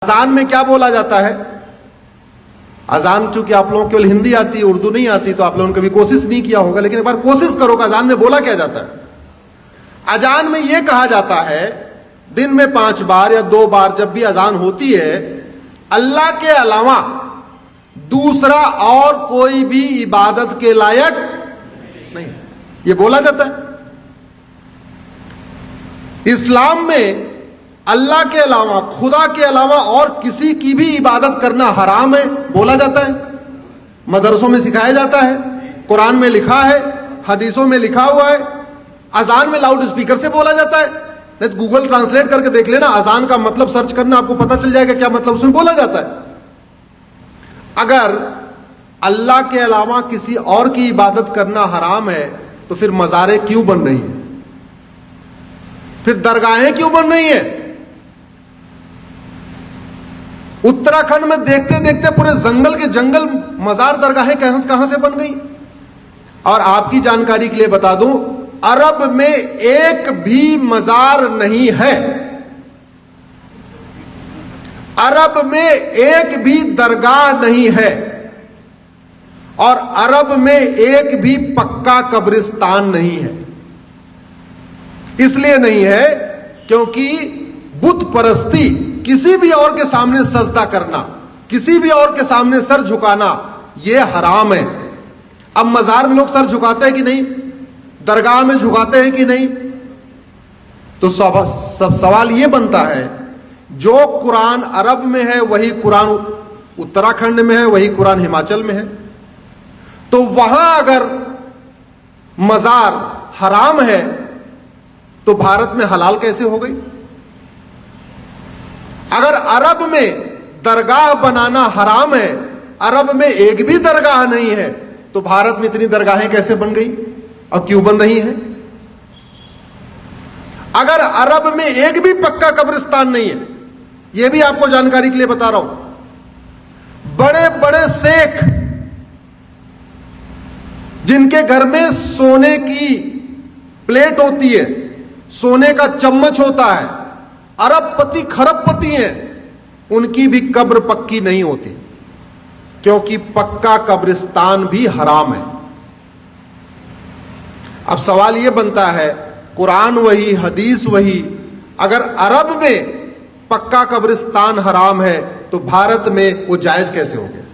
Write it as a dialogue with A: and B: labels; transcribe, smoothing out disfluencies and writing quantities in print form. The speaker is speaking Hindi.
A: अजान में क्या बोला जाता है? अजान चूंकि आप लोगों को केवल हिंदी आती है, उर्दू नहीं आती, तो आप लोगों ने कभी कोशिश नहीं किया होगा, लेकिन एक बार कोशिश करो कि अजान में बोला क्या जाता है। अजान में यह कहा जाता है, दिन में 5 बार या 2 बार जब भी अजान होती है, अल्लाह के अलावा दूसरा और कोई भी इबादत के लायक नहीं, यह बोला जाता है। इस्लाम में अल्लाह के अलावा, खुदा के अलावा और किसी की भी इबादत करना हराम है, बोला जाता है। मदरसों में सिखाया जाता है, कुरान में लिखा है, हदीसों में लिखा हुआ है। अजान में लाउड स्पीकर से बोला जाता है, नहीं तो गूगल ट्रांसलेट करके देख लेना, अजान का मतलब सर्च करना, आपको पता चल जाएगा क्या मतलब उसमें बोला जाता है। अगर अल्लाह के अलावा किसी और की इबादत करना हराम है, तो फिर मज़ारें क्यों बन रही हैं? फिर दरगाहें क्यों बन रही हैं? उत्तराखंड में देखते देखते पूरे जंगल के जंगल मजार दरगाहें कहां से बन गई। और आपकी जानकारी के लिए बता दूं, अरब में एक भी मजार नहीं है, अरब में एक भी दरगाह नहीं है, और अरब में एक भी पक्का कब्रिस्तान नहीं है। इसलिए नहीं है क्योंकि बुत परस्ती, किसी भी और के सामने सजदा करना, किसी भी और के सामने सर झुकाना, यह हराम है। अब मजार में लोग सर झुकाते हैं कि नहीं, दरगाह में झुकाते हैं कि नहीं, तो सब सवाल यह बनता है, जो कुरान अरब में है वही कुरान उत्तराखंड में है, वही कुरान हिमाचल में है, तो वहां अगर मजार हराम है तो भारत में हलाल कैसे हो गई? अगर अरब में दरगाह बनाना हराम है, अरब में एक भी दरगाह नहीं है, तो भारत में इतनी दरगाहें कैसे बन गई और क्यों बन रही हैं? अगर अरब में एक भी पक्का कब्रिस्तान नहीं है, यह भी आपको जानकारी के लिए बता रहा हूं, बड़े बड़े शेख जिनके घर में सोने की प्लेट होती है, सोने का चम्मच होता है, अरबपति खरबपति हैं, उनकी भी कब्र पक्की नहीं होती, क्योंकि पक्का कब्रिस्तान भी हराम है। अब सवाल यह बनता है, कुरान वही, हदीस वही, अगर अरब में पक्का कब्रिस्तान हराम है तो भारत में वो जायज कैसे हो गया?